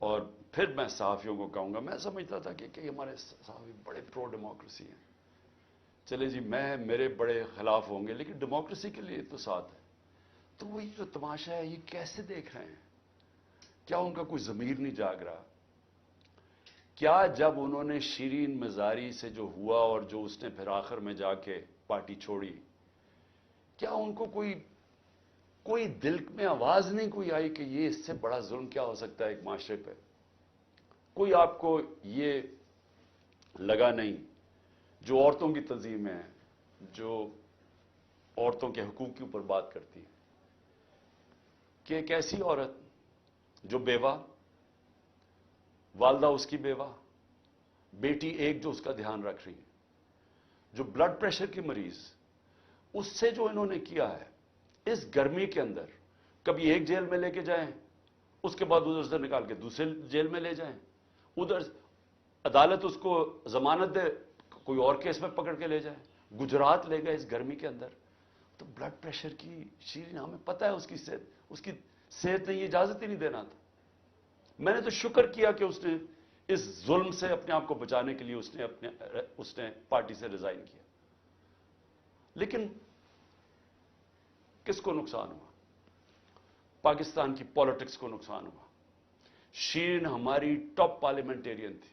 اور پھر میں صحافیوں کو کہوں گا، میں سمجھتا تھا کہ ہمارے صحافی بڑے پرو ڈیموکریسی ہیں، چلے جی میرے بڑے خلاف ہوں گے لیکن ڈیموکریسی کے لیے تو ساتھ ہے. تو وہ یہ جو تماشا ہے یہ کیسے دیکھ رہے ہیں؟ کیا ان کا کوئی ضمیر نہیں جاگ رہا؟ کیا جب انہوں نے شیرین مزاری سے جو ہوا اور جو اس نے پھر آخر میں جا کے پارٹی چھوڑی، کیا ان کو کوئی دل میں آواز نہیں کوئی آئی کہ یہ اس سے بڑا ظلم کیا ہو سکتا ہے ایک معاشرے پہ؟ کوئی آپ کو یہ لگا نہیں؟ جو عورتوں کی تنظیمیں ہیں، جو عورتوں کے حقوق کے اوپر بات کرتی ہیں، کہ ایک ایسی عورت جو بیوہ، والدہ اس کی بیوہ، بیٹی ایک جو اس کا دھیان رکھ رہی ہے، جو بلڈ پریشر کی مریض، اس سے جو انہوں نے کیا ہے اس گرمی کے اندر، کبھی ایک جیل میں لے کے جائیں، اس کے بعد ادھر سے نکال کے دوسرے جیل میں لے جائیں، ادھر عدالت اس کو ضمانت دے، کوئی اور کیس میں پکڑ کے لے جائیں، گجرات لے گئے اس گرمی کے اندر. تو بلڈ پریشر کی شیرین، ہمیں پتہ ہے اس کی صحت نے یہ اجازت ہی نہیں دینا تھا. میں نے تو شکر کیا کہ اس نے اس ظلم سے اپنے آپ کو بچانے کے لیے اس نے پارٹی سے ریزائن کیا. لیکن کس کو نقصان ہوا؟ پاکستان کی پالیٹکس کو نقصان ہوا. شیرین ہماری ٹاپ پارلیمنٹیرین تھی.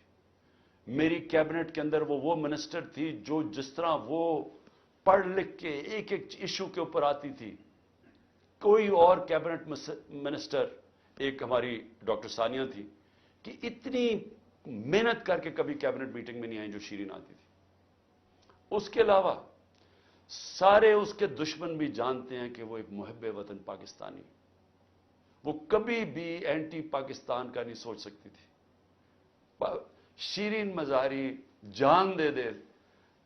میری کیبنٹ کے اندر وہ منسٹر تھی جو جس طرح وہ پڑھ لکھ کے ایک ایک ایشو کے اوپر آتی تھی، کوئی اور کیبنٹ منسٹر، ایک ہماری ڈاکٹر ثانیہ تھی، کہ اتنی محنت کر کے کبھی کیبنٹ میٹنگ میں نہیں آئی جو شیرین آتی تھی. اس کے علاوہ سارے اس کے دشمن بھی جانتے ہیں کہ وہ ایک محب وطن پاکستانی، وہ کبھی بھی اینٹی پاکستان کا نہیں سوچ سکتی تھی. شیرین مزاری جان دے دے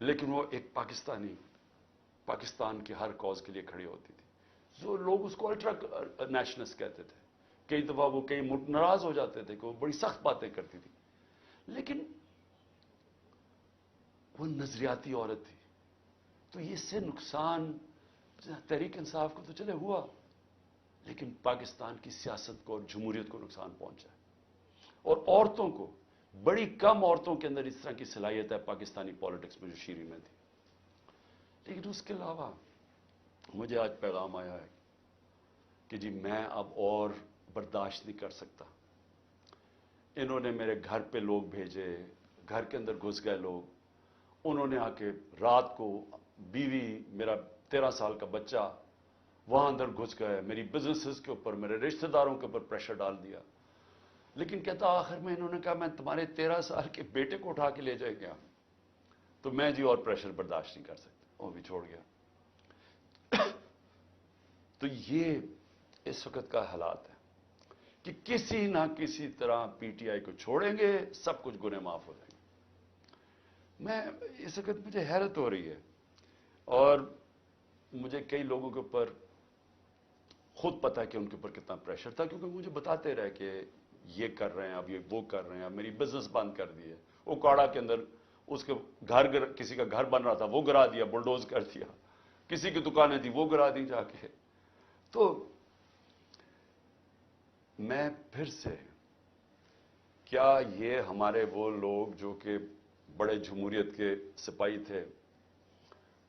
لیکن وہ ایک پاکستانی، پاکستان کی ہر کاز کے لیے کھڑی ہوتی تھی. جو لوگ اس کو الٹرا نیشنلسٹ کہتے تھے، کئی دفعہ وہ کئی ناراض ہو جاتے تھے کہ وہ بڑی سخت باتیں کرتی تھی، لیکن وہ نظریاتی عورت تھی. تو اس سے نقصان تحریک انصاف کو تو چلے ہوا، لیکن پاکستان کی سیاست کو اور جمہوریت کو نقصان پہنچا ہے. اور عورتوں کو، بڑی کم عورتوں کے اندر اس طرح کی صلاحیت ہے پاکستانی پالیٹکس میں جو شیرین میں تھی. لیکن اس کے علاوہ مجھے آج پیغام آیا ہے کہ جی میں اب اور برداشت نہیں کر سکتا. انہوں نے میرے گھر پہ لوگ بھیجے، گھر کے اندر گھس گئے لوگ، انہوں نے آ کے رات کو بیوی، میرا 13 سال کا بچہ وہاں اندر گھس گئے، میری بزنسز کے اوپر، میرے رشتہ داروں کے اوپر پریشر ڈال دیا. لیکن کہتا آخر میں انہوں نے کہا میں تمہارے 13 سال کے بیٹے کو اٹھا کے لے جائے گیا، تو میں جی اور پریشر برداشت نہیں کر سکتا، وہ بھی چھوڑ گیا. تو یہ اس وقت کا حالات ہے کہ کسی نہ کسی طرح پی ٹی آئی کو چھوڑیں گے، سب کچھ گناہ معاف ہو جائیں گے. میں اس وقت مجھے حیرت ہو رہی ہے، اور مجھے کئی لوگوں کے اوپر خود پتا ہے کہ ان کے اوپر کتنا پریشر تھا، کیونکہ مجھے بتاتے رہے کہ یہ کر رہے ہیں، اب یہ وہ کر رہے ہیں، اب میری بزنس بند کر دی ہے. وہ کاڑا کے اندر اس کے کسی کا گھر بن رہا تھا وہ گرا دیا، بلڈوز کر دیا. کسی کی دکانیں تھی وہ گرا دی جا کے. تو میں پھر سے، کیا یہ ہمارے وہ لوگ جو کہ بڑے جمہوریت کے سپاہی تھے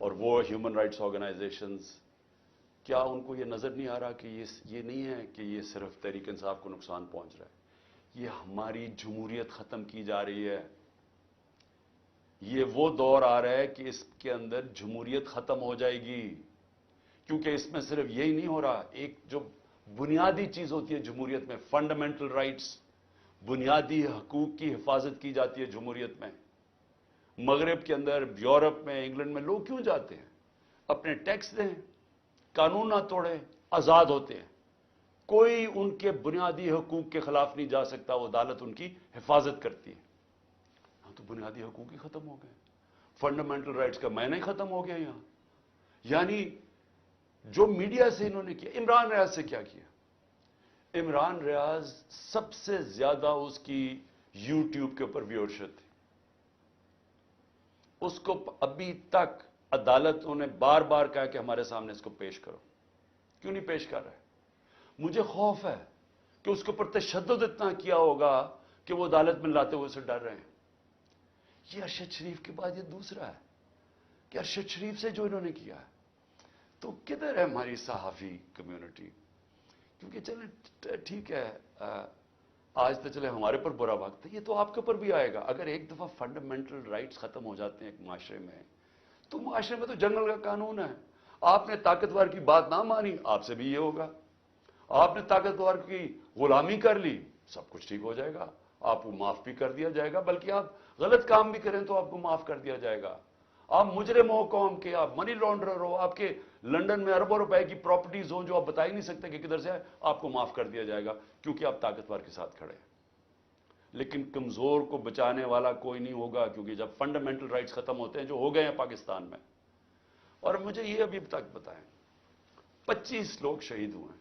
اور وہ ہیومن رائٹس آرگنائزیشنز، کیا ان کو یہ نظر نہیں آ رہا کہ یہ نہیں ہے کہ یہ صرف تحریک انصاف کو نقصان پہنچ رہا ہے، یہ ہماری جمہوریت ختم کی جا رہی ہے. یہ وہ دور آ رہا ہے کہ اس کے اندر جمہوریت ختم ہو جائے گی، کیونکہ اس میں صرف یہی نہیں ہو رہا، ایک جو بنیادی چیز ہوتی ہے جمہوریت میں، فنڈامنٹل رائٹس، بنیادی حقوق کی حفاظت کی جاتی ہے جمہوریت میں. مغرب کے اندر، یورپ میں، انگلینڈ میں لوگ کیوں جاتے ہیں؟ اپنے ٹیکس دیں، قانون نہ توڑیں، آزاد ہوتے ہیں. کوئی ان کے بنیادی حقوق کے خلاف نہیں جا سکتا، وہ عدالت ان کی حفاظت کرتی ہے. ہاں تو بنیادی حقوق ہی ختم ہو گئے، فنڈامنٹل رائٹس کا معنی ہی ختم ہو گیا یہاں. یعنی جو میڈیا سے انہوں نے کیا، عمران ریاض سے کیا کیا؟ عمران ریاض سب سے زیادہ اس کی یوٹیوب کے اوپر ویورشپ تھی. اس کو ابھی تک عدالتوں نے بار بار کہا کہ ہمارے سامنے اس کو پیش کرو. کیوں نہیں پیش کر رہے؟ مجھے خوف ہے کہ اس کے اوپر تشدد اتنا کیا ہوگا کہ وہ عدالت میں لاتے ہوئے سے ڈر رہے ہیں. یہ ارشد شریف کے بعد یہ دوسرا ہے کہ ارشد شریف سے جو انہوں نے کیا ہے. تو کدھر ہے ہماری صحافی کمیونٹی؟ کیونکہ چلے ٹھیک ہے، آج تو چلے ہمارے پر برا وقت ہے، یہ تو آپ کے اوپر بھی آئے گا. اگر ایک دفعہ فنڈامنٹل رائٹس ختم ہو جاتے ہیں ایک معاشرے میں، تو معاشرے میں تو جنگل کا قانون ہے. آپ نے طاقتور کی بات نہ مانی، آپ سے بھی یہ ہوگا. آپ نے طاقتور کی غلامی کر لی، سب کچھ ٹھیک ہو جائے گا، آپ کو معاف بھی کر دیا جائے گا، بلکہ آپ غلط کام بھی کریں تو آپ کو معاف کر دیا جائے گا. آپ مجرم ہو قوم کے، آپ منی لانڈرر ہو، آپ کے لنڈن میں اربوں روپے کی پراپرٹیز ہوں جو آپ بتا ہی نہیں سکتے کہ کدھر سے ہے، آپ کو معاف کر دیا جائے گا کیونکہ آپ طاقتور کے ساتھ کھڑے ہیں. لیکن کمزور کو بچانے والا کوئی نہیں ہوگا، کیونکہ جب فنڈامنٹل رائٹس ختم ہوتے ہیں جو ہو گئے ہیں پاکستان میں. اور مجھے یہ ابھی تک بتائیں، 25 لوگ شہید ہوئے ہیں،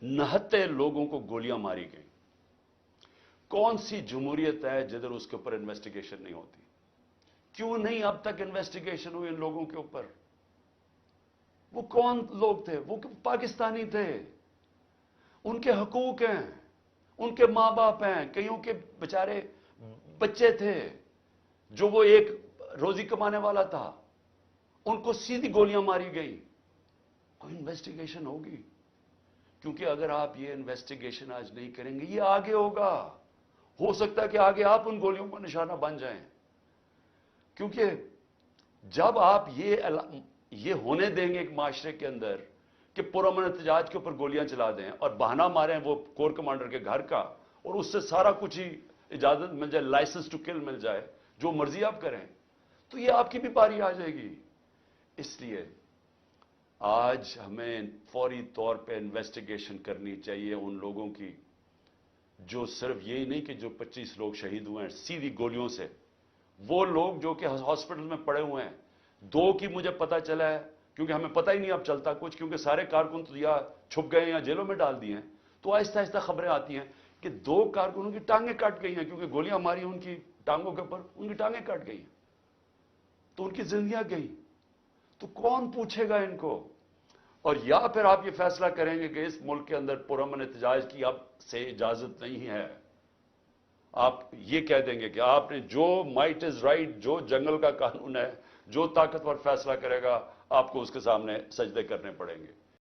69 لوگوں کو گولیاں ماری گئیں. کون سی جمہوریت ہے جدھر اس کے اوپر انویسٹیگیشن نہیں ہوتی؟ کیوں نہیں اب تک انویسٹیگیشن ہوئی ان لوگوں کے اوپر؟ وہ کون لوگ تھے؟ وہ پاکستانی تھے، ان کے حقوق ہیں، ان کے ماں باپ ہیں، کئیوں کے بیچارے بچے تھے جو وہ ایک روزی کمانے والا تھا، ان کو سیدھی گولیاں ماری گئی. کوئی انویسٹیگیشن ہوگی؟ کیونکہ اگر آپ یہ انویسٹیگیشن آج نہیں کریں گے، یہ آگے ہوگا. ہو سکتا ہے کہ آگے آپ ان گولیوں کا نشانہ بن جائیں. کیونکہ جب آپ یہ ہونے دیں گے ایک معاشرے کے اندر کہ پرامن احتجاج کے اوپر گولیاں چلا دیں اور بہانہ ماریں وہ کور کمانڈر کے گھر کا، اور اس سے سارا کچھ ہی اجازت مل جائے، لائسنس ٹو کل مل جائے، جو مرضی آپ کریں، تو یہ آپ کی بھی باری آ جائے گی. اس لیے آج ہمیں فوری طور پہ انویسٹیگیشن کرنی چاہیے ان لوگوں کی جو صرف یہی نہیں کہ جو 25 لوگ شہید ہوئے ہیں سیدھی گولیوں سے، وہ لوگ جو کہ ہاسپٹل میں پڑے ہوئے ہیں. 2 کی مجھے پتا چلا ہے، کیونکہ ہمیں پتہ ہی نہیں اب چلتا کچھ، کیونکہ سارے کارکن تو یا چھپ گئے ہیں یا جیلوں میں ڈال دیے ہیں. تو آہستہ آہستہ خبریں آتی ہیں کہ 2 کارکنوں کی ٹانگیں کٹ گئی ہیں، کیونکہ گولیاں ماری ان کی ٹانگوں کے اوپر، ان کی ٹانگیں کٹ گئی ہیں، تو ان کی زندگیاں گئی. تو کون پوچھے گا ان کو؟ اور یا پھر آپ یہ فیصلہ کریں گے کہ اس ملک کے اندر پرامن احتجاج کی اب سے اجازت نہیں ہے. آپ یہ کہہ دیں گے کہ آپ نے جو مائٹ از رائٹ، جو جنگل کا قانون ہے، جو طاقتور فیصلہ کرے گا آپ کو اس کے سامنے سجدے کرنے پڑیں گے.